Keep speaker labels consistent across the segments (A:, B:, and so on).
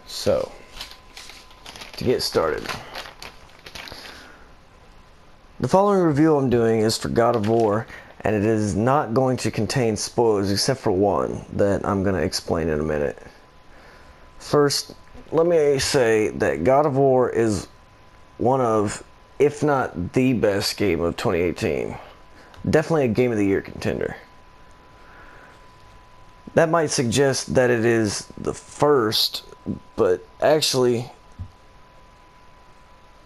A: So, to get started, the following review I'm doing is for God of War, and it is not going to contain spoilers except for one that I'm going to explain in a minute. First, let me say that God of War is one of, if not the best game of 2018. Definitely a Game of the Year contender. That might suggest that it is the first, but actually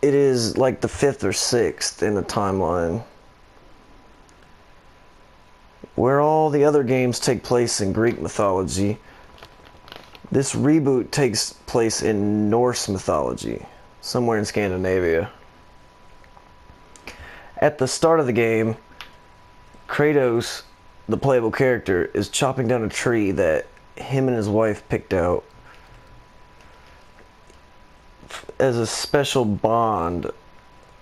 A: it is like the 5th or 6th in the timeline, where all the other games take place in Greek mythology. This reboot takes place in Norse mythology, somewhere in Scandinavia. At the start of the game, Kratos, the playable character, is chopping down a tree that him and his wife picked out as a special bond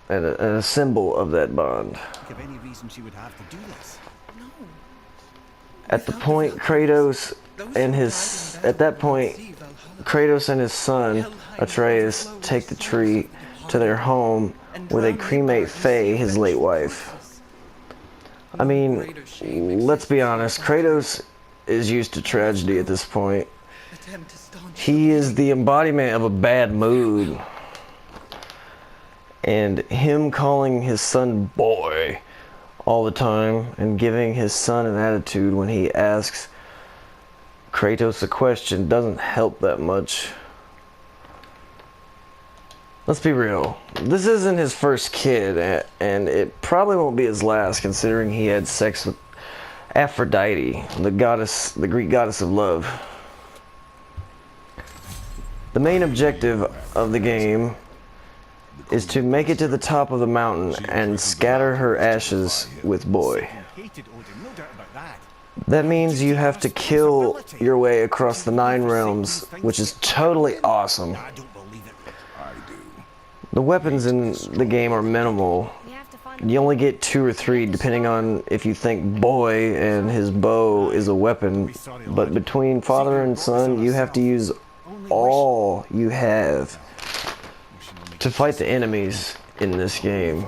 A: and a symbol of that bond.
B: Give any reason she would have to do this? No.
A: At that point, Kratos and his son Atreus take the tree to their home where they cremate Faye, his late wife. I mean, let's be honest, Kratos is used to tragedy at this point. He is the embodiment of a bad mood. And him calling his son boy all the time and giving his son an attitude when he asks Kratos a question doesn't help that much. Let's be real. This isn't his first kid, and it probably won't be his last, considering he had sex with Aphrodite, the Greek goddess of love. The main objective of the game is to make it to the top of the mountain and scatter her ashes with boy. That means you have to kill your way across the 9 realms, which is totally awesome. The weapons in the game are minimal. You only get 2 or 3 depending on if you think boy and his bow is a weapon, but between father and son you have to use all you have to fight the enemies in this game.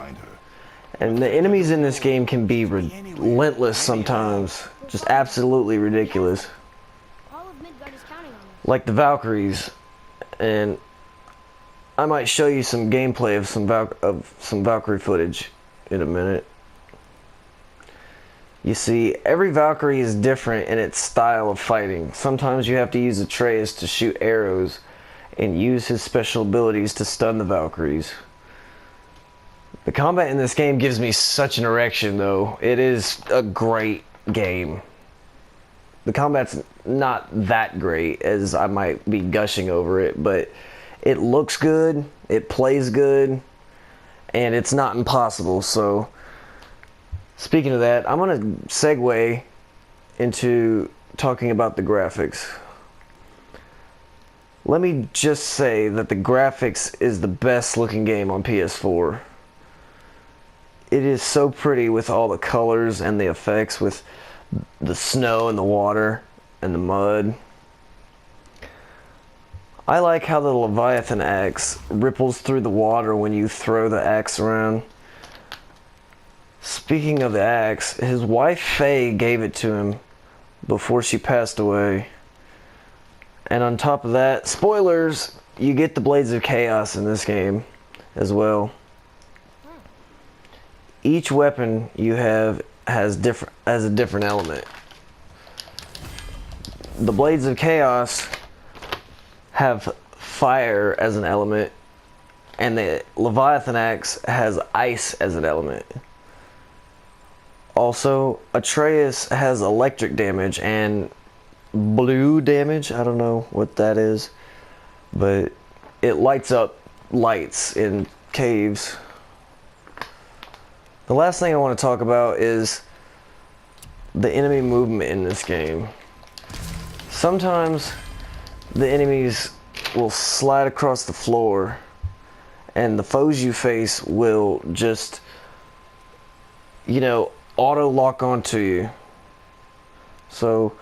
A: And the enemies in this game can be relentless sometimes, just absolutely ridiculous. Like the Valkyries, and I might show you some gameplay of some Valkyrie footage in a minute. You see, every Valkyrie is different in its style of fighting. Sometimes you have to use Atreus to shoot arrows and use his special abilities to stun the Valkyries. The combat in this game gives me such an erection, though. It is a great game. The combat's not that great, as I might be gushing over it, but it looks good, it plays good, and it's not impossible. So, speaking of that, I'm going to segue into talking about the graphics. Let me just say that the graphics is the best looking game on PS4. It is so pretty with all the colors and the effects, with the snow and the water and the mud. I like how the Leviathan axe ripples through the water when you throw the axe around. Speaking of the axe, his wife Faye gave it to him before she passed away. And on top of that, spoilers, you get the Blades of Chaos in this game as well. Each weapon you have has a different element. The Blades of Chaos have fire as an element, and the Leviathan axe has ice as an element. Also, Atreus has electric damage and blue damage. I don't know what that is, but it lights up lights in caves. The last thing I want to talk about is the enemy movement in this game. Sometimes the enemies will slide across the floor, and the foes you face will just, auto lock onto you. So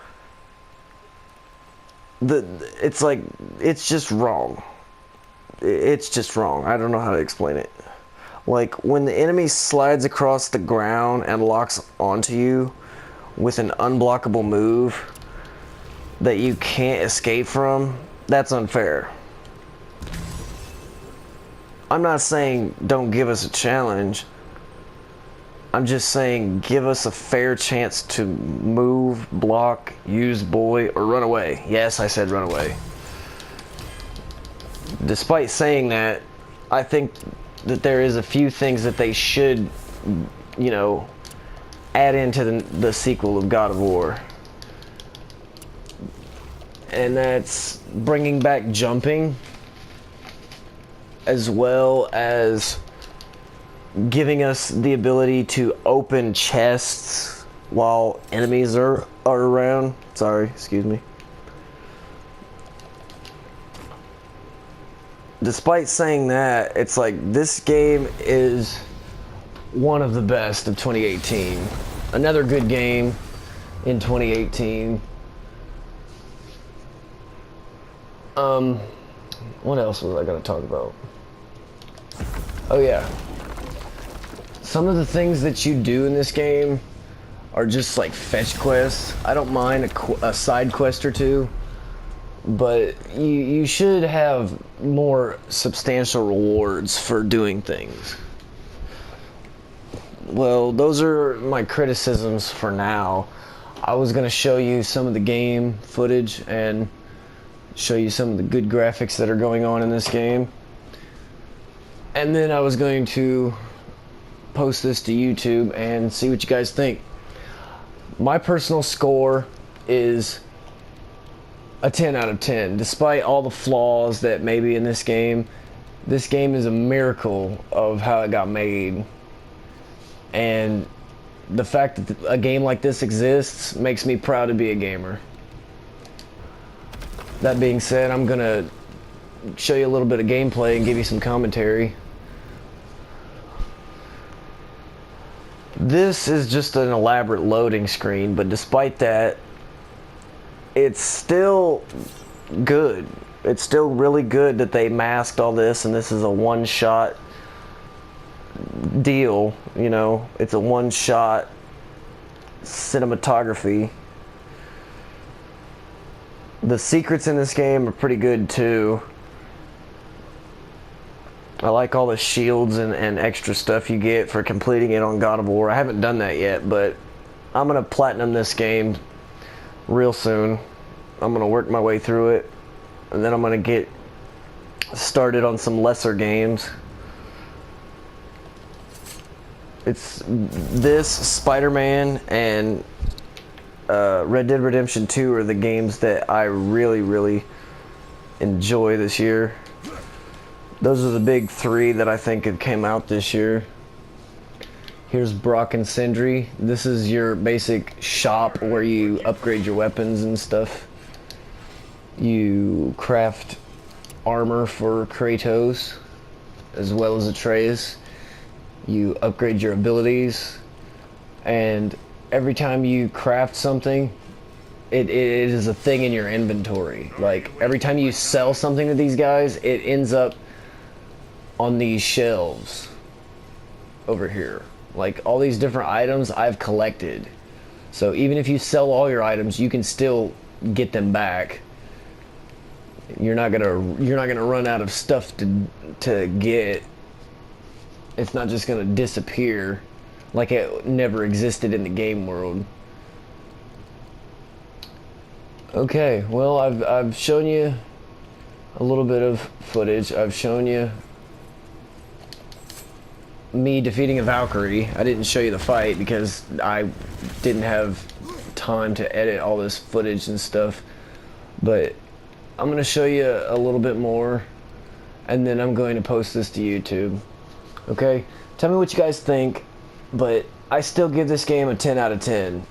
A: it's like, it's just wrong. It's just wrong. I don't know how to explain it. Like, when the enemy slides across the ground and locks onto you with an unblockable move that you can't escape from, that's unfair. I'm not saying don't give us a challenge. I'm just saying give us a fair chance to move, block, use boy, or run away. Yes, I said run away. Despite saying that, I think that there is a few things that they should, you know, add into the sequel of God of War. And that's bringing back jumping, as well as giving us the ability to open chests while enemies are around. Sorry, excuse me. Despite saying that, it's like this game is one of the best of 2018. Another good game in 2018. What else was I gonna talk about? Oh yeah. Some of the things that you do in this game are just like fetch quests. I don't mind a side quest or two, but you should have more substantial rewards for doing things. Well, those are my criticisms for now. I was going to show you some of the game footage and show you some of the good graphics that are going on in this game. And then I was going to post this to YouTube and see what you guys think. My personal score is a 10 out of 10. Despite all the flaws that may be in this game is a miracle of how it got made. And the fact that a game like this exists makes me proud to be a gamer. That being said, I'm gonna show you a little bit of gameplay and give you some commentary. This is just an elaborate loading screen, but despite that, it's still good. It's still really good that they masked all this, and this is a one-shot deal, you know. It's a one-shot cinematography. The secrets in this game are pretty good too. I like all the shields and extra stuff you get for completing it on God of War. I haven't done that yet, but I'm gonna platinum this game real soon. I'm gonna work my way through it, and then I'm gonna get started on some lesser games. It's this, Spider-Man, and Red Dead Redemption 2 are the games that I really enjoy this year. Those are the big three that I think have came out this year. Here's Brock and Sindri. This is your basic shop where you upgrade your weapons and stuff. You craft armor for Kratos, as well as Atreus. You upgrade your abilities, and every time you craft something, it is a thing in your inventory. Like, every time you sell something to these guys, it ends up on these shelves over here. Like, all these different items I've collected. So even if you sell all your items, you can still get them back. You're not gonna run out of stuff to get. It's not just gonna disappear like it never existed in the game world. Okay, well, I've shown you a little bit of footage. I've shown you me defeating a Valkyrie. I didn't show you the fight because I didn't have time to edit all this footage and stuff, but I'm gonna show you a little bit more, and then I'm going to post this to YouTube. Okay, tell me what you guys think, but I still give this game a 10 out of 10.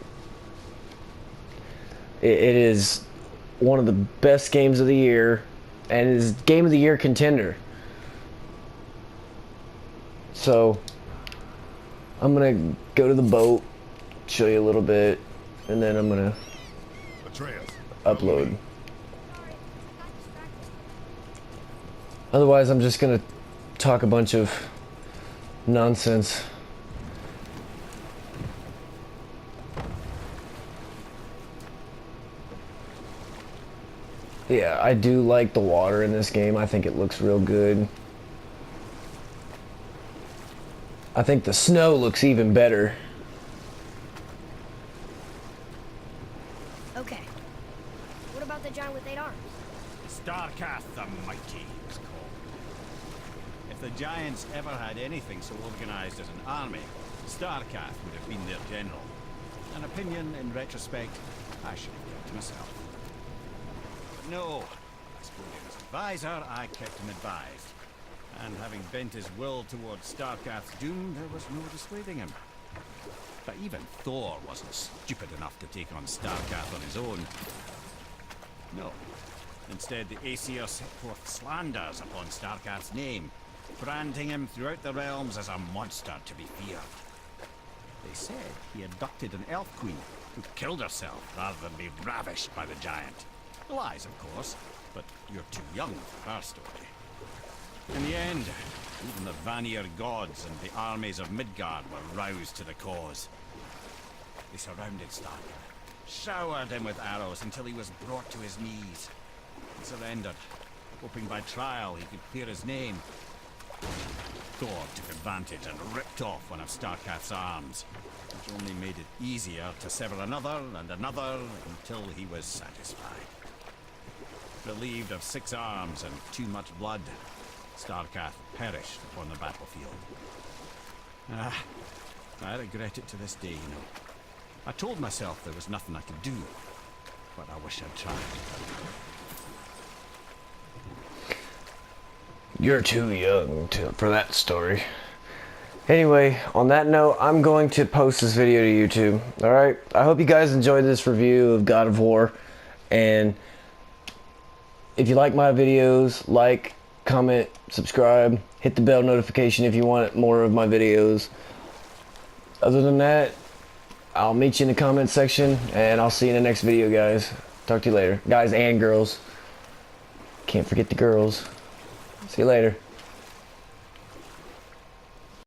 A: It is one of the best games of the year, and it is Game of the Year contender. So I'm gonna go to the boat, show you a little bit, and then I'm gonna upload. Otherwise, I'm just gonna talk a bunch of nonsense. Yeah, I do like the water in this game. I think it looks real good. I think the snow looks even better.
C: Okay. What about the giant with 8 arms?
B: Starkath the Mighty is called. If the giants ever had anything so organized as an army, Starkath would have been their general. An opinion, in retrospect, I should have kept to myself. But no, as Odin's advisor, I kept him advised. And having bent his will towards Starkath's doom, there was no dissuading him. But even Thor wasn't stupid enough to take on Starkath on his own. No. Instead, the Aesir set forth slanders upon Starkath's name, branding him throughout the realms as a monster to be feared. They said he abducted an elf queen who killed herself rather than be ravished by the giant. Lies, of course, but you're too young for her story. In the end, even the Vanir gods and the armies of Midgard were roused to the cause. They surrounded Starkath, showered him with arrows until he was brought to his knees. He surrendered, hoping by trial he could clear his name. Thor took advantage and ripped off one of Starkath's arms, which only made it easier to sever another and another until he was satisfied. Relieved of 6 arms and too much blood, Starkath perished upon the battlefield. I regret it to this day, you know. I told myself there was nothing I could do, but I wish I'd tried.
A: You're too young for that story. Anyway, on that note, I'm going to post this video to YouTube. Alright? I hope you guys enjoyed this review of God of War. And if you like my videos, like, comment, subscribe, hit the bell notification if you want more of my videos. Other than that, I'll meet you in the comment section, and I'll see you in the next video, guys. Talk to you later. Guys and girls. Can't forget the girls. See you later.